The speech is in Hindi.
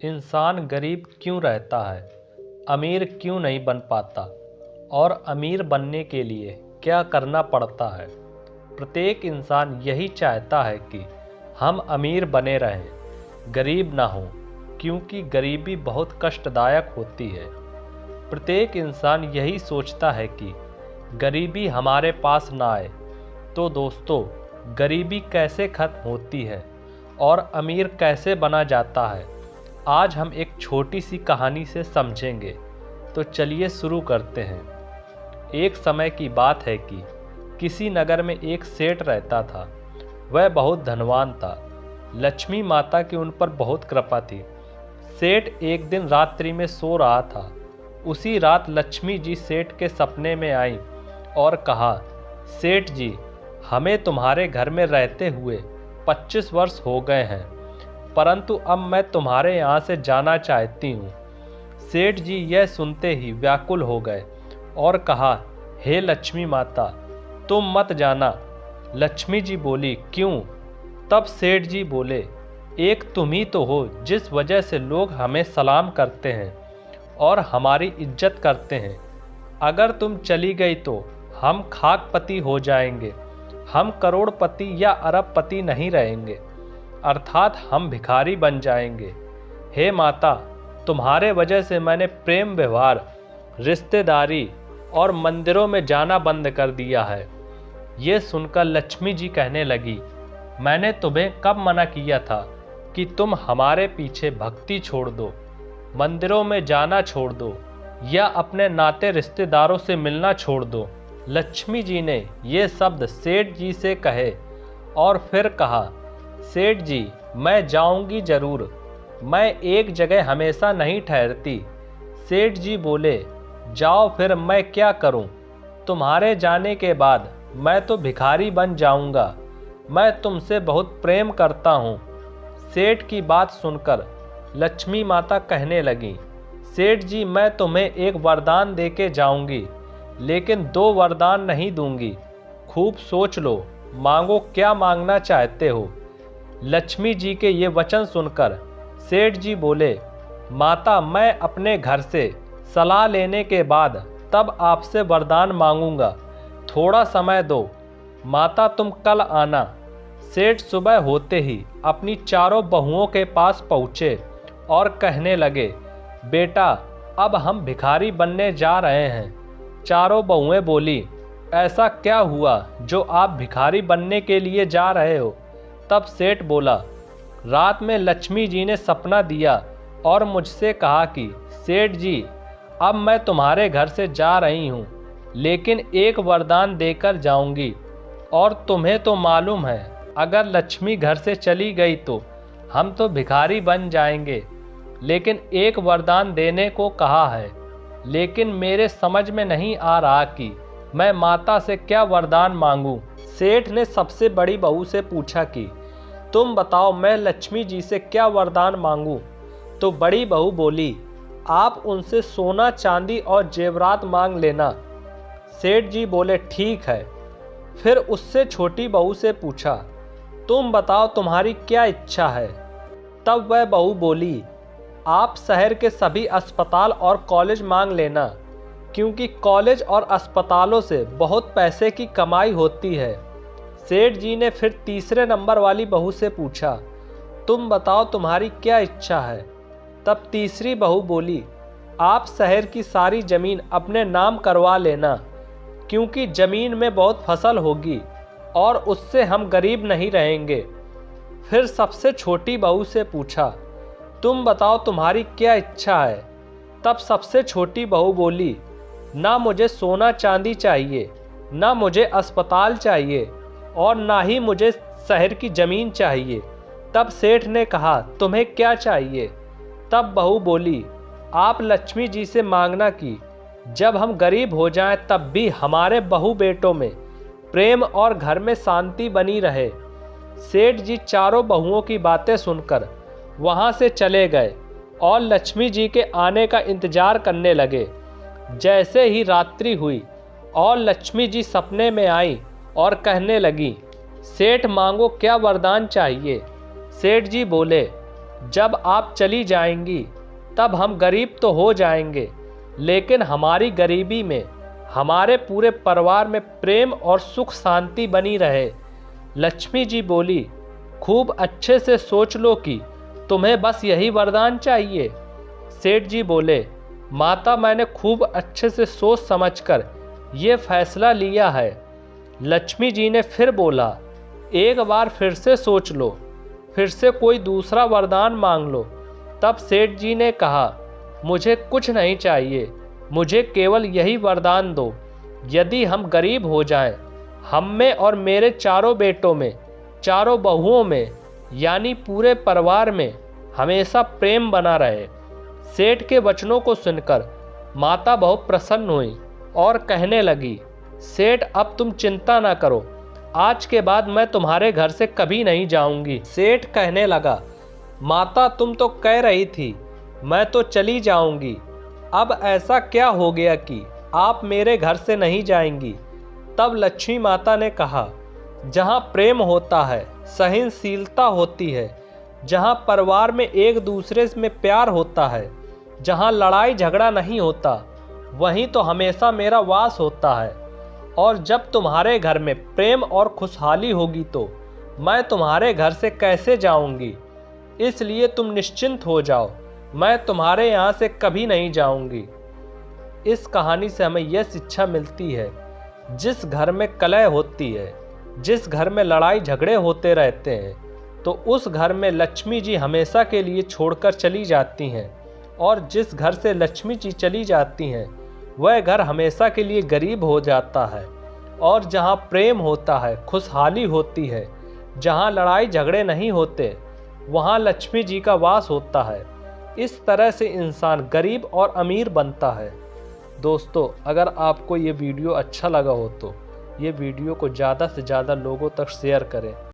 इंसान गरीब क्यों रहता है, अमीर क्यों नहीं बन पाता और अमीर बनने के लिए क्या करना पड़ता है। प्रत्येक इंसान यही चाहता है कि हम अमीर बने रहें, गरीब ना हों, क्योंकि गरीबी बहुत कष्टदायक होती है। प्रत्येक इंसान यही सोचता है कि गरीबी हमारे पास ना आए। तो दोस्तों, गरीबी कैसे खत्म होती है और अमीर कैसे बना जाता है, आज हम एक छोटी सी कहानी से समझेंगे। तो चलिए शुरू करते हैं। एक समय की बात है कि किसी नगर में एक सेठ रहता था। वह बहुत धनवान था। लक्ष्मी माता की उन पर बहुत कृपा थी। सेठ एक दिन रात्रि में सो रहा था। उसी रात लक्ष्मी जी सेठ के सपने में आई और कहा, सेठ जी, हमें तुम्हारे घर में रहते हुए 25 वर्ष हो गए हैं, परंतु अब मैं तुम्हारे यहाँ से जाना चाहती हूँ। सेठ जी यह सुनते ही व्याकुल हो गए और कहा, हे लक्ष्मी माता, तुम मत जाना। लक्ष्मी जी बोली, क्यों? तब सेठ जी बोले, एक तुम ही तो हो जिस वजह से लोग हमें सलाम करते हैं और हमारी इज्जत करते हैं। अगर तुम चली गई तो हम खाकपति हो जाएंगे। हम करोड़पति या अरबपति नहीं रहेंगे, अर्थात हम भिखारी बन जाएंगे। हे माता, तुम्हारे वजह से मैंने प्रेम व्यवहार, रिश्तेदारी और मंदिरों में जाना बंद कर दिया है। ये सुनकर लक्ष्मी जी कहने लगी, मैंने तुम्हें कब मना किया था कि तुम हमारे पीछे भक्ति छोड़ दो, मंदिरों में जाना छोड़ दो या अपने नाते रिश्तेदारों से मिलना छोड़ दो। लक्ष्मी जी ने ये शब्द सेठ जी से कहे और फिर कहा, सेठ जी, मैं जाऊंगी जरूर, मैं एक जगह हमेशा नहीं ठहरती। सेठ जी बोले, जाओ फिर, मैं क्या करूं? तुम्हारे जाने के बाद मैं तो भिखारी बन जाऊंगा। मैं तुमसे बहुत प्रेम करता हूं। सेठ की बात सुनकर लक्ष्मी माता कहने लगी, सेठ जी, मैं तुम्हें एक वरदान देके जाऊंगी, लेकिन 2 वरदान नहीं दूंगी। खूब सोच लो, मांगो, क्या मांगना चाहते हो। लक्ष्मी जी के ये वचन सुनकर सेठ जी बोले, माता, मैं अपने घर से सलाह लेने के बाद तब आपसे वरदान मांगूंगा। थोड़ा समय दो। माता, तुम कल आना। सेठ सुबह होते ही अपनी चारों बहुओं के पास पहुँचे और कहने लगे, बेटा, अब हम भिखारी बनने जा रहे हैं। चारों बहुएं बोली, ऐसा क्या हुआ जो आप भिखारी बनने के लिए जा रहे हो? तब सेठ बोला, रात में लक्ष्मी जी ने सपना दिया और मुझसे कहा कि सेठ जी, अब मैं तुम्हारे घर से जा रही हूँ, लेकिन एक वरदान देकर जाऊंगी। और तुम्हें तो मालूम है, अगर लक्ष्मी घर से चली गई तो हम तो भिखारी बन जाएंगे, लेकिन एक वरदान देने को कहा है। लेकिन मेरे समझ में नहीं आ रहा कि मैं माता से क्या वरदान मांगूं। सेठ ने सबसे बड़ी बहू से पूछा कि तुम बताओ, मैं लक्ष्मी जी से क्या वरदान मांगूं? तो बड़ी बहू बोली, आप उनसे सोना, चांदी और जेवरात मांग लेना। सेठ जी बोले, ठीक है। फिर उससे छोटी बहू से पूछा, तुम बताओ, तुम्हारी क्या इच्छा है? तब वह बहू बोली, आप शहर के सभी अस्पताल और कॉलेज मांग लेना, क्योंकि कॉलेज और अस्पतालों से बहुत पैसे की कमाई होती है। सेठ जी ने फिर तीसरे नंबर वाली बहू से पूछा, तुम बताओ, तुम्हारी क्या इच्छा है? तब तीसरी बहू बोली, आप शहर की सारी ज़मीन अपने नाम करवा लेना, क्योंकि ज़मीन में बहुत फसल होगी और उससे हम गरीब नहीं रहेंगे। फिर सबसे छोटी बहू से पूछा, तुम बताओ, तुम्हारी क्या इच्छा है? तब सबसे छोटी बहू बोली, ना मुझे सोना चांदी चाहिए, ना मुझे अस्पताल चाहिए और ना ही मुझे शहर की ज़मीन चाहिए। तब सेठ ने कहा, तुम्हें क्या चाहिए? तब बहू बोली, आप लक्ष्मी जी से मांगना कि जब हम गरीब हो जाएं तब भी हमारे बहू बेटों में प्रेम और घर में शांति बनी रहे। सेठ जी चारों बहुओं की बातें सुनकर वहाँ से चले गए और लक्ष्मी जी के आने का इंतजार करने लगे। जैसे ही रात्रि हुई और लक्ष्मी जी सपने में आई और कहने लगी, सेठ, मांगो, क्या वरदान चाहिए? सेठ जी बोले, जब आप चली जाएंगी तब हम गरीब तो हो जाएंगे, लेकिन हमारी गरीबी में हमारे पूरे परिवार में प्रेम और सुख शांति बनी रहे। लक्ष्मी जी बोली, खूब अच्छे से सोच लो कि तुम्हें बस यही वरदान चाहिए। सेठ जी बोले, माता मैंने खूब अच्छे से सोच समझकर ये फैसला लिया है। लक्ष्मी जी ने फिर बोला, एक बार फिर से सोच लो, फिर से कोई दूसरा वरदान मांग लो। तब सेठ जी ने कहा, मुझे कुछ नहीं चाहिए, मुझे केवल यही वरदान दो, यदि हम गरीब हो जाएं, हम में और मेरे चारों बेटों में, चारों बहुओं में, यानी पूरे परिवार में हमेशा प्रेम बना रहे। सेठ के वचनों को सुनकर माता बहुत प्रसन्न हुई और कहने लगी, सेठ अब तुम चिंता ना करो, आज के बाद मैं तुम्हारे घर से कभी नहीं जाऊंगी। सेठ कहने लगा, माता तुम तो कह रही थी मैं तो चली जाऊंगी, अब ऐसा क्या हो गया कि आप मेरे घर से नहीं जाएंगी। तब लक्ष्मी माता ने कहा, जहाँ प्रेम होता है, सहनशीलता होती है, जहाँ परिवार में एक दूसरे में प्यार होता है, जहाँ लड़ाई झगड़ा नहीं होता, वहीं तो हमेशा मेरा वास होता है। और जब तुम्हारे घर में प्रेम और खुशहाली होगी तो मैं तुम्हारे घर से कैसे जाऊंगी। इसलिए तुम निश्चिंत हो जाओ, मैं तुम्हारे यहाँ से कभी नहीं जाऊंगी। इस कहानी से हमें यह शिक्षा मिलती है, जिस घर में कलह होती है, जिस घर में लड़ाई झगड़े होते रहते हैं, तो उस घर में लक्ष्मी जी हमेशा के लिए छोड़कर चली जाती हैं, और जिस घर से लक्ष्मी जी चली जाती हैं वह घर हमेशा के लिए गरीब हो जाता है। और जहाँ प्रेम होता है, खुशहाली होती है, जहाँ लड़ाई झगड़े नहीं होते, वहाँ लक्ष्मी जी का वास होता है। इस तरह से इंसान गरीब और अमीर बनता है। दोस्तों, अगर आपको ये वीडियो अच्छा लगा हो तो ये वीडियो को ज़्यादा से ज़्यादा लोगों तक शेयर करें।